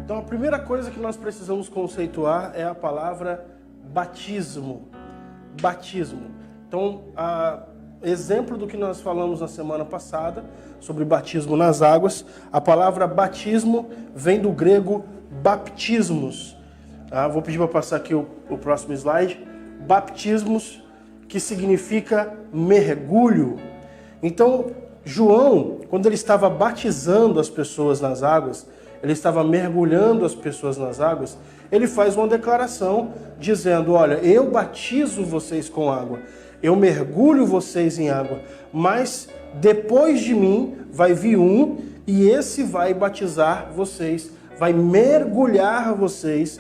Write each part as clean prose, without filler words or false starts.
Então a primeira coisa que nós precisamos conceituar é a palavra batismo. Batismo. Então, exemplo do que nós falamos na semana passada, sobre batismo nas águas, a palavra batismo vem do grego baptismos. Vou pedir para passar aqui o próximo slide. Baptismos, que significa mergulho. Então, João, quando ele estava batizando as pessoas nas águas, ele estava mergulhando as pessoas nas águas, ele faz uma declaração dizendo: olha, eu batizo vocês com água, eu mergulho vocês em água, mas depois de mim vai vir um e esse vai batizar vocês, vai mergulhar vocês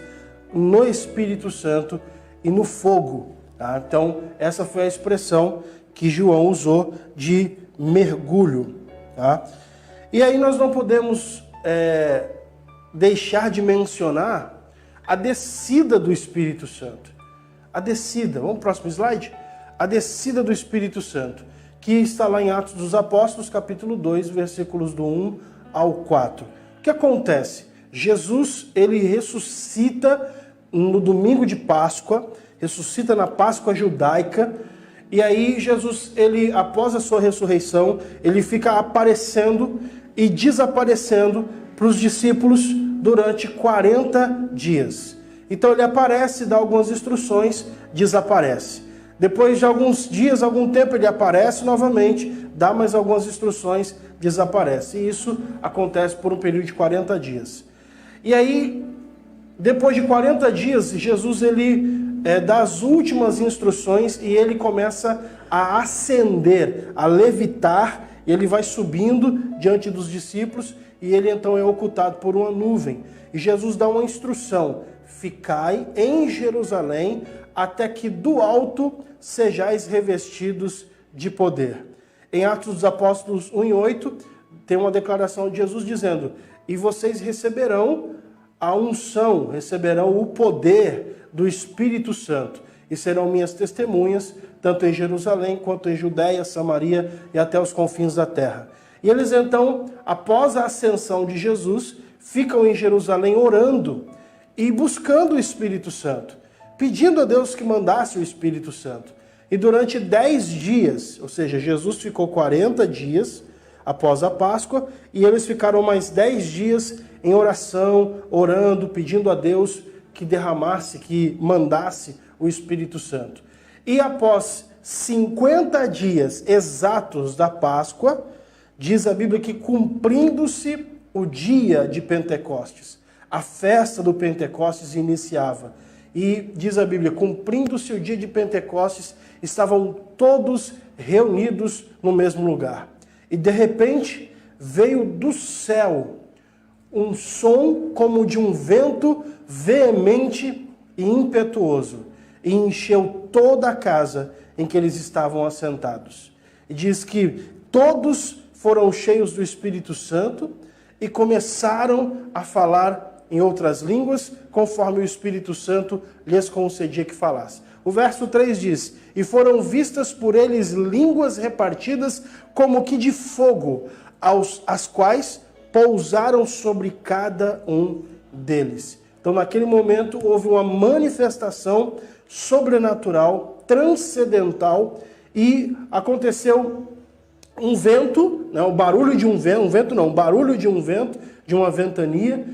no Espírito Santo e no fogo. Tá? Então, essa foi a expressão que João usou de mergulho. Tá? E aí nós não podemos deixar de mencionar a descida do Espírito Santo. A descida, vamos para o próximo slide? A descida do Espírito Santo, que está lá em Atos dos Apóstolos, capítulo 2, versículos do 1 ao 4. O que acontece? Jesus, ele ressuscita no domingo de Páscoa, ressuscita na Páscoa judaica, e aí Jesus, ele, após a sua ressurreição, ele fica aparecendo e desaparecendo para os discípulos durante 40 dias. Então ele aparece, dá algumas instruções, desaparece. Depois de alguns dias, algum tempo, ele aparece novamente, dá mais algumas instruções, desaparece. E isso acontece por um período de 40 dias. E aí, depois de 40 dias, Jesus ele dá as últimas instruções e ele começa a ascender, a levitar, e ele vai subindo diante dos discípulos e ele então é ocultado por uma nuvem. E Jesus dá uma instrução: ficai em Jerusalém até que do alto sejais revestidos de poder. Em Atos dos Apóstolos 1:8 tem uma declaração de Jesus dizendo: e vocês receberão a unção, receberão o poder do Espírito Santo e serão minhas testemunhas, tanto em Jerusalém quanto em Judéia, Samaria e até os confins da terra. E eles então, após a ascensão de Jesus, ficam em Jerusalém orando e buscando o Espírito Santo, pedindo a Deus que mandasse o Espírito Santo. E durante 10 dias, ou seja, Jesus ficou 40 dias após a Páscoa, e eles ficaram mais 10 dias em oração, orando, pedindo a Deus que derramasse, que mandasse o Espírito Santo. E após 50 dias exatos da Páscoa, diz a Bíblia que cumprindo-se o dia de Pentecostes, a festa do Pentecostes iniciava. E diz a Bíblia, cumprindo-se o dia de Pentecostes, estavam todos reunidos no mesmo lugar. E de repente veio do céu um som como de um vento veemente e impetuoso, e encheu toda a casa em que eles estavam assentados. E diz que todos foram cheios do Espírito Santo e começaram a falar em outras línguas, conforme o Espírito Santo lhes concedia que falasse. O verso 3 diz: e foram vistas por eles línguas repartidas como que de fogo, as quais pousaram sobre cada um deles. Então, naquele momento, houve uma manifestação sobrenatural, transcendental, e aconteceu um vento, o barulho de um vento, um barulho de um vento, de uma ventania.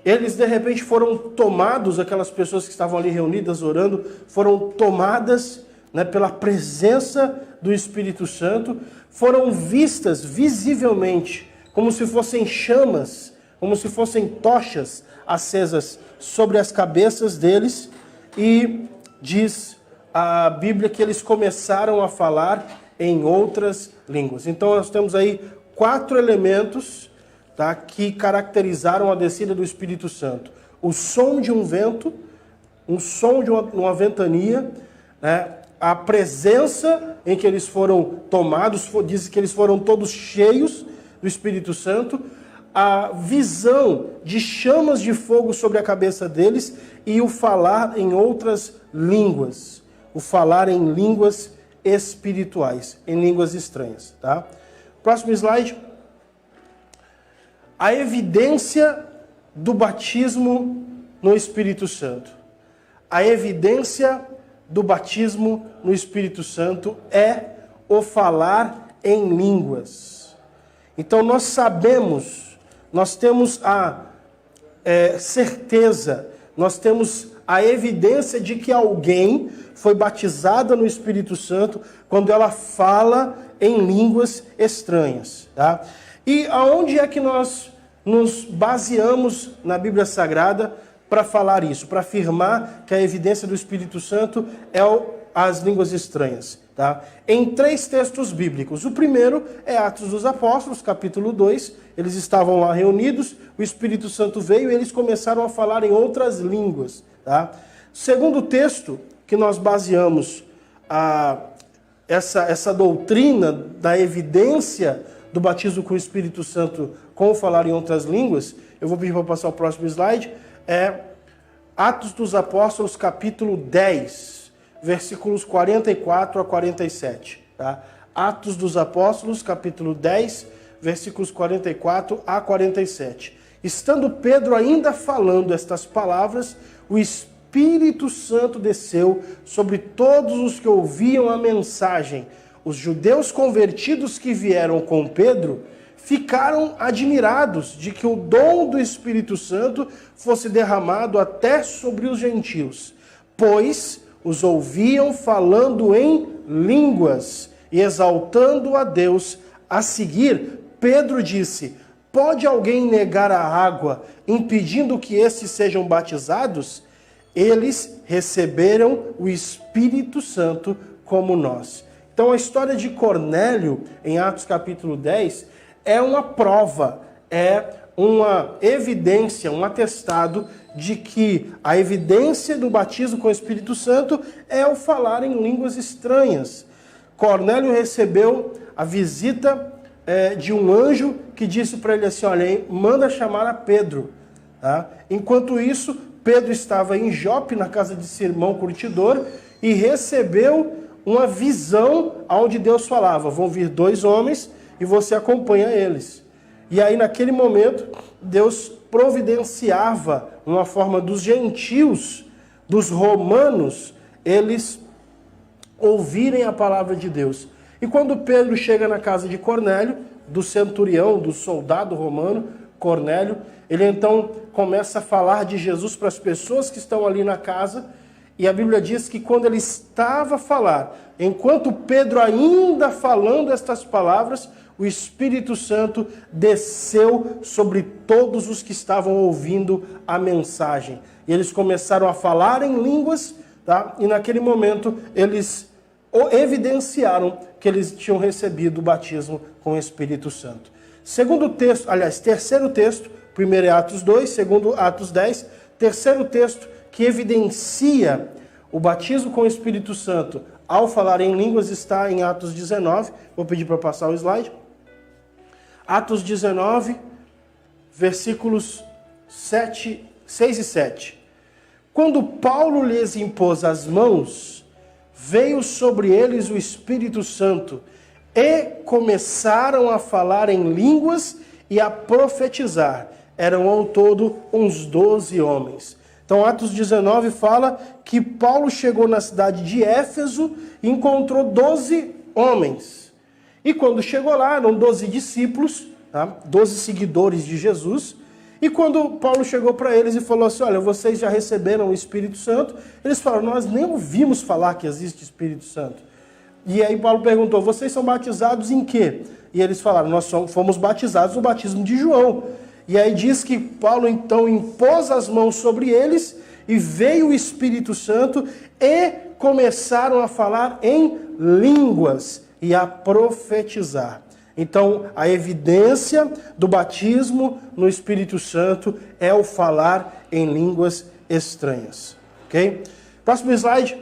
Eles, de repente, foram tomados, aquelas pessoas que estavam ali reunidas orando, foram tomadas pela presença do Espírito Santo, foram vistas visivelmente, como se fossem chamas, como se fossem tochas acesas sobre as cabeças deles, e diz a Bíblia que eles começaram a falar em outras línguas. Então nós temos aí 4 elementos, tá, que caracterizaram a descida do Espírito Santo: o som de um vento, um som de uma ventania, a presença em que eles foram tomados, diz que eles foram todos cheios do Espírito Santo, a visão de chamas de fogo sobre a cabeça deles e o falar em outras línguas, o falar em línguas espirituais, em línguas estranhas. Tá? Próximo slide. A evidência do batismo no Espírito Santo. A evidência do batismo no Espírito Santo é o falar em línguas. Então nós sabemos, nós temos a certeza, nós temos a evidência de que alguém foi batizada no Espírito Santo quando ela fala em línguas estranhas. Tá? E aonde é que nós nos baseamos na Bíblia Sagrada para falar isso, para afirmar que a evidência do Espírito Santo é as línguas estranhas? Tá? Em 3 textos bíblicos. O primeiro é Atos dos Apóstolos, capítulo 2. Eles estavam lá reunidos, o Espírito Santo veio e eles começaram a falar em outras línguas. Tá? O segundo texto que nós baseamos essa doutrina da evidência do batismo com o Espírito Santo com o falar em outras línguas, eu vou pedir para passar o próximo slide, é Atos dos Apóstolos, capítulo 10, versículos 44 a 47. Tá? Atos dos Apóstolos, capítulo 10, versículos 44 a 47. Estando Pedro ainda falando estas palavras, o Espírito Santo desceu sobre todos os que ouviam a mensagem. Os judeus convertidos que vieram com Pedro ficaram admirados de que o dom do Espírito Santo fosse derramado até sobre os gentios, pois os ouviam falando em línguas e exaltando a Deus. A seguir, Pedro disse: pode alguém negar a água, impedindo que estes sejam batizados? Eles receberam o Espírito Santo como nós. Então a história de Cornélio, em Atos capítulo 10, é uma prova, é uma evidência, um atestado de que a evidência do batismo com o Espírito Santo é o falar em línguas estranhas. Cornélio recebeu a visita de um anjo que disse para ele assim: olha, manda chamar a Pedro. Tá? Enquanto isso, Pedro estava em Jope, na casa de Simão Curtidor, e recebeu uma visão onde Deus falava: vão vir 2 homens e você acompanha eles. E aí, naquele momento, Deus providenciava uma forma dos gentios, dos romanos, eles ouvirem a palavra de Deus. E quando Pedro chega na casa de Cornélio, do centurião, do soldado romano, Cornélio, ele então começa a falar de Jesus para as pessoas que estão ali na casa. E a Bíblia diz que quando ele estava a falar, enquanto Pedro ainda falando estas palavras, o Espírito Santo desceu sobre todos os que estavam ouvindo a mensagem. E eles começaram a falar em línguas, tá? E naquele momento eles evidenciaram que eles tinham recebido o batismo com o Espírito Santo. Segundo texto, aliás, terceiro texto, primeiro é Atos 2, segundo Atos 10, terceiro texto que evidencia o batismo com o Espírito Santo ao falar em línguas está em Atos 19. Vou pedir para passar o slide. Atos 19, versículos 6 e 7. Quando Paulo lhes impôs as mãos, veio sobre eles o Espírito Santo e começaram a falar em línguas e a profetizar. Eram ao todo uns 12 homens. Então, Atos 19 fala que Paulo chegou na cidade de Éfeso e encontrou 12 homens. E quando chegou lá, eram 12 discípulos, tá? 12 seguidores de Jesus. E quando Paulo chegou para eles e falou assim: olha, vocês já receberam o Espírito Santo? Eles falaram: nós nem ouvimos falar que existe Espírito Santo. E aí Paulo perguntou: vocês são batizados em quê? E eles falaram: nós fomos batizados no batismo de João. E aí diz que Paulo então impôs as mãos sobre eles e veio o Espírito Santo e começaram a falar em línguas e a profetizar. Então, a evidência do batismo no Espírito Santo é o falar em línguas estranhas. Ok? Próximo slide.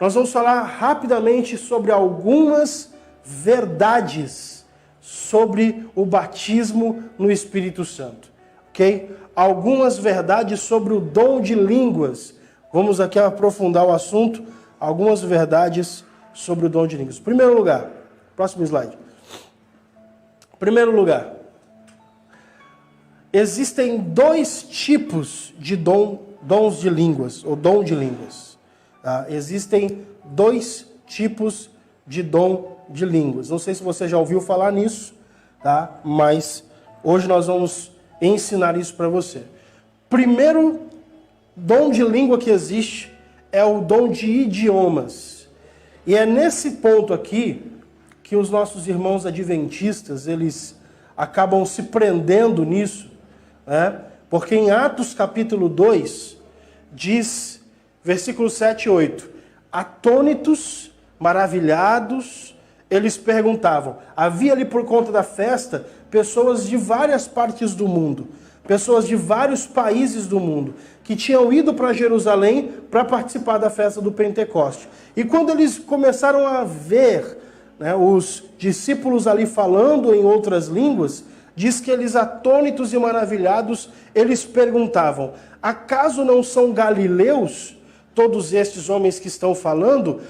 Nós vamos falar rapidamente sobre algumas verdades sobre o batismo no Espírito Santo. Ok? Algumas verdades sobre o dom de línguas. Vamos aqui aprofundar o assunto. Algumas verdades sobre o dom de línguas. Primeiro lugar. Próximo slide. Primeiro lugar. existem dois tipos de dons de línguas, ou dom de línguas. Tá? Existem dois tipos de dom de línguas. Não sei se você já ouviu falar nisso, tá? Mas hoje nós vamos ensinar isso para você. Primeiro dom de língua que existe é o dom de idiomas. E é nesse ponto aqui que os nossos irmãos adventistas, eles acabam se prendendo nisso, né? Porque em Atos capítulo 2, diz, versículos 7 e 8, atônitos, maravilhados, eles perguntavam. Havia ali por conta da festa pessoas de várias partes do mundo, pessoas de vários países do mundo, que tinham ido para Jerusalém para participar da festa do Pentecoste. E quando eles começaram a ver, né, os discípulos ali falando em outras línguas, diz que eles, atônitos e maravilhados, eles perguntavam, acaso não são galileus todos estes homens que estão falando?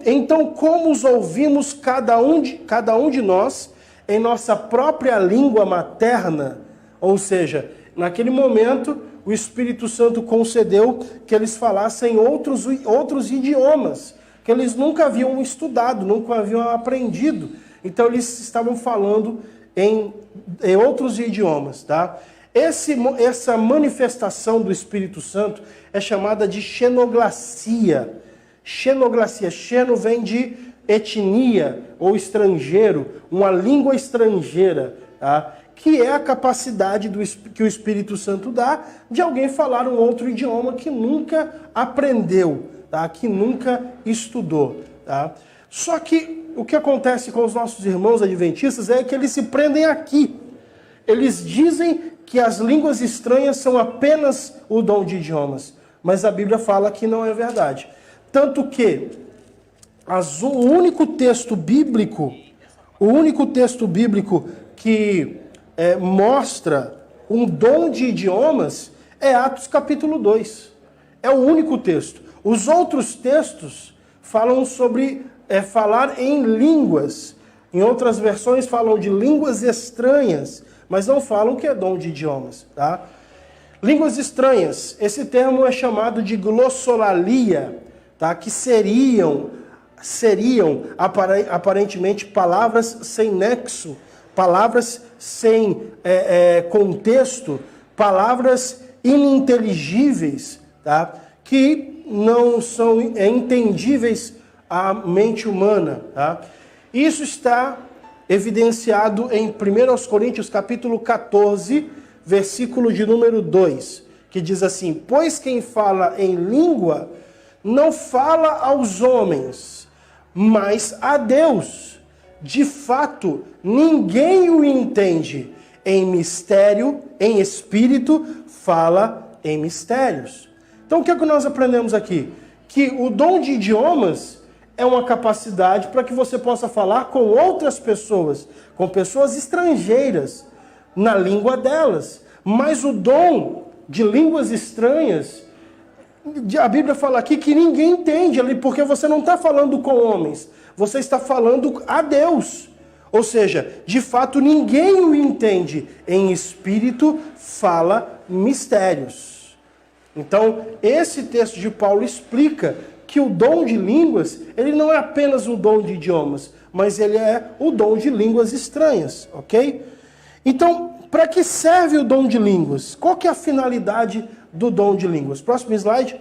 Então como os ouvimos cada um de nós em nossa própria língua materna? Ou seja, naquele momento o Espírito Santo concedeu que eles falassem outros idiomas, que eles nunca haviam estudado, nunca haviam aprendido. Então eles estavam falando em outros idiomas, tá? Essa manifestação do Espírito Santo é chamada de xenoglacia. Xenoglacia, xeno vem de etnia ou estrangeiro, uma língua estrangeira, tá? Que é a capacidade que o Espírito Santo dá de alguém falar um outro idioma que nunca aprendeu, tá? Que nunca estudou. Tá? Só que o que acontece com os nossos irmãos adventistas é que eles se prendem aqui. Eles dizem que as línguas estranhas são apenas o dom de idiomas, mas a Bíblia fala que não é verdade. Tanto que o único texto bíblico que mostra um dom de idiomas é Atos capítulo 2. É o único texto. Os outros textos falam sobre falar em línguas. Em outras versões falam de línguas estranhas, mas não falam que é dom de idiomas. Tá? Línguas estranhas, esse termo é chamado de glossolalia, tá? Que seriam aparentemente palavras sem nexo, palavras sem contexto, palavras ininteligíveis, tá? Que não são entendíveis à mente humana. Tá? Isso está evidenciado em 1 Coríntios capítulo 14, versículo de número 2, que diz assim, pois quem fala em língua não fala aos homens, mas a Deus. De fato, ninguém o entende. Em mistério, em espírito, fala em mistérios. Então, o que é que nós aprendemos aqui? Que o dom de idiomas é uma capacidade para que você possa falar com outras pessoas, com pessoas estrangeiras, na língua delas. Mas o dom de línguas estranhas, a Bíblia fala aqui que ninguém entende ali, porque você não está falando com homens, você está falando a Deus. Ou seja, de fato ninguém o entende. Em espírito fala mistérios. Então, esse texto de Paulo explica que o dom de línguas, ele não é apenas o dom de idiomas, mas ele é o dom de línguas estranhas, ok? Então, para que serve o dom de línguas? Qual que é a finalidade do dom de línguas? Próximo slide.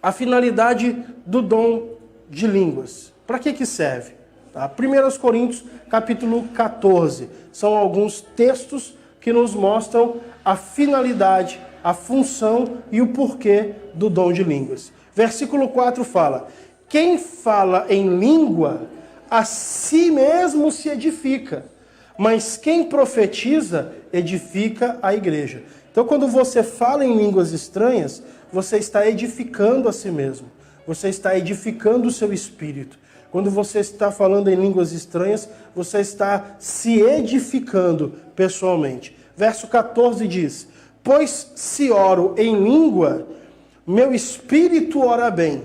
A finalidade do dom de línguas. Para que serve? Tá? 1 Coríntios, capítulo 14. São alguns textos que nos mostram a finalidade, a função e o porquê do dom de línguas. Versículo 4 fala, quem fala em língua, a si mesmo se edifica, mas quem profetiza, edifica a igreja. Então, quando você fala em línguas estranhas, você está edificando a si mesmo. Você está edificando o seu espírito. Quando você está falando em línguas estranhas, você está se edificando pessoalmente. Verso 14 diz, pois se oro em língua, meu espírito ora bem,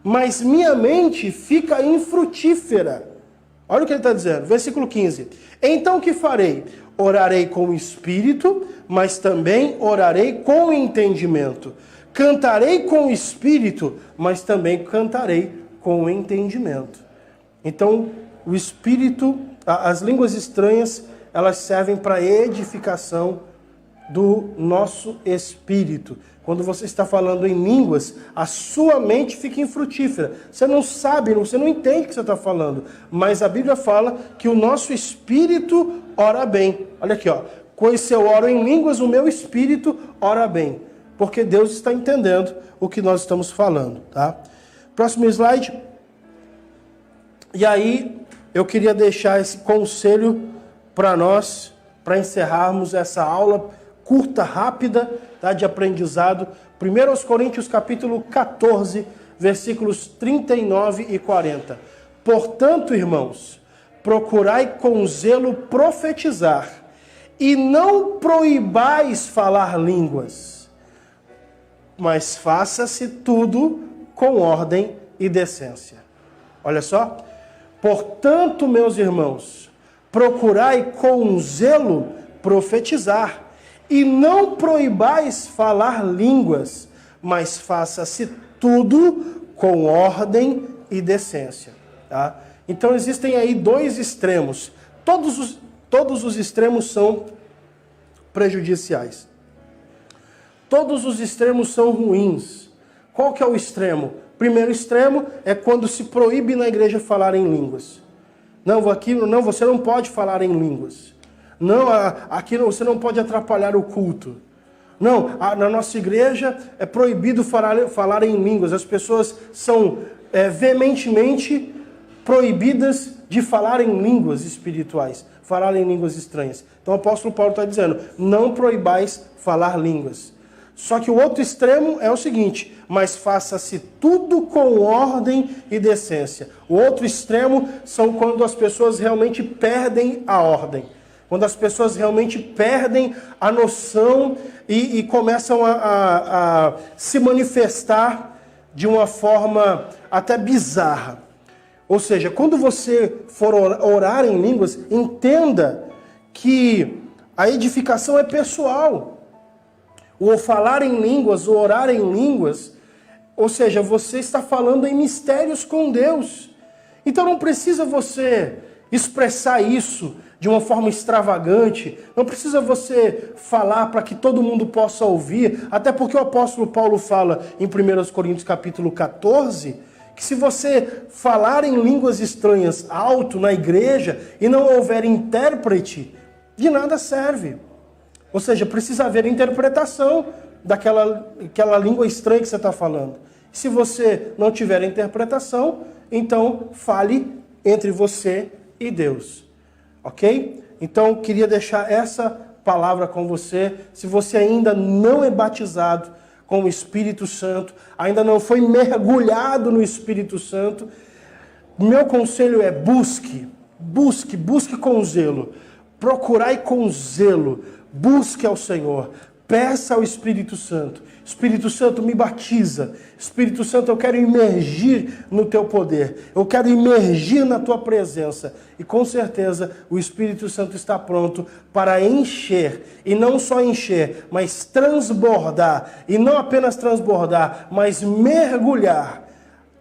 mas minha mente fica infrutífera. Olha o que ele está dizendo, versículo 15. Então o que farei? orarei com o espírito, mas também orarei com o entendimento. Cantarei com o espírito, mas também cantarei com o entendimento. Então, o espírito, as línguas estranhas, elas servem para edificação do nosso espírito. Quando você está falando em línguas, a sua mente fica infrutífera. Você não sabe, você não entende o que você está falando. Mas a Bíblia fala que o nosso espírito ora bem. Olha aqui, ó. Se eu oro em línguas, o meu espírito ora bem. Porque Deus está entendendo o que nós estamos falando, tá? Próximo slide. E aí, eu queria deixar esse conselho para nós, para encerrarmos essa aula curta, rápida, tá, de aprendizado. 1 Coríntios capítulo 14, versículos 39 e 40. Portanto, irmãos, procurai com zelo profetizar, e não proibais falar línguas, mas faça-se tudo com ordem e decência. Olha só. Portanto, meus irmãos, procurai com zelo profetizar, e não proibais falar línguas, mas faça-se tudo com ordem e decência. Tá? Então existem aí dois extremos. Todos os extremos são prejudiciais. Todos os extremos são ruins. Qual que é o extremo? Primeiro extremo é quando se proíbe na igreja falar em línguas. Não, você não pode falar em línguas. Não, aqui você não pode atrapalhar o culto. Não, na nossa igreja é proibido falar em línguas. As pessoas são veementemente proibidas de falar em línguas espirituais, falar em línguas estranhas. Então o apóstolo Paulo está dizendo, não proibais falar línguas. Só que o outro extremo é o seguinte, mas faça-se tudo com ordem e decência. O outro extremo são quando as pessoas realmente perdem a ordem. Quando as pessoas realmente perdem a noção e começam a se manifestar de uma forma até bizarra. Ou seja, quando você for orar em línguas, entenda que a edificação é pessoal. O falar em línguas, o orar em línguas, ou seja, você está falando em mistérios com Deus. Então não precisa você expressar isso de uma forma extravagante, não precisa você falar para que todo mundo possa ouvir, até porque o apóstolo Paulo fala em 1 Coríntios capítulo 14, que se você falar em línguas estranhas alto na igreja e não houver intérprete, de nada serve. Ou seja, precisa haver interpretação daquela língua estranha que você está falando. Se você não tiver interpretação, então fale entre você e Deus. Ok? Então, queria deixar essa palavra com você. Se você ainda não é batizado com o Espírito Santo, ainda não foi mergulhado no Espírito Santo, meu conselho é busque com zelo. Procurai com zelo. Busque ao Senhor. Peça ao Espírito Santo. Espírito Santo, me batiza. Espírito Santo, eu quero imergir no teu poder. Eu quero imergir na tua presença. E com certeza o Espírito Santo está pronto para encher. E não só encher, mas transbordar. E não apenas transbordar, mas mergulhar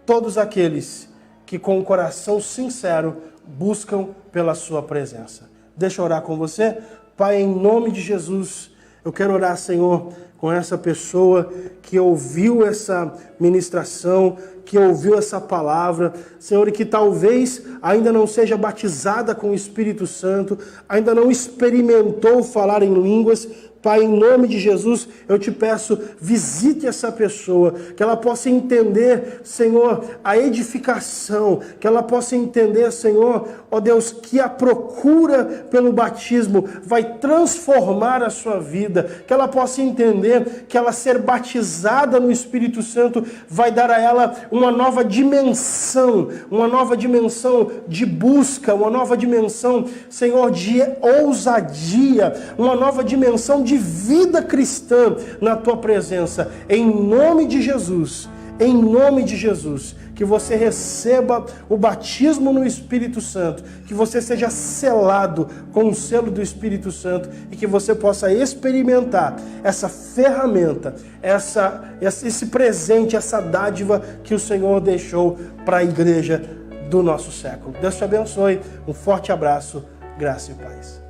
todos aqueles que com o coração sincero buscam pela sua presença. Deixa eu orar com você. Pai, em nome de Jesus, eu quero orar, Senhor, com essa pessoa que ouviu essa ministração, que ouviu essa palavra, Senhor, e que talvez ainda não seja batizada com o Espírito Santo, ainda não experimentou falar em línguas. Pai, em nome de Jesus, eu te peço, visite essa pessoa, que ela possa entender, Senhor, a edificação, que ela possa entender, Senhor, ó Deus, que a procura pelo batismo vai transformar a sua vida, que ela possa entender que ela ser batizada no Espírito Santo vai dar a ela uma nova dimensão de busca, uma nova dimensão, Senhor, de ousadia, uma nova dimensão de vida cristã na tua presença. Em nome de Jesus, em nome de Jesus, que você receba o batismo no Espírito Santo, que você seja selado com o selo do Espírito Santo e que você possa experimentar essa ferramenta, esse presente, essa dádiva que o Senhor deixou para a igreja do nosso século. Deus te abençoe, um forte abraço, graça e paz.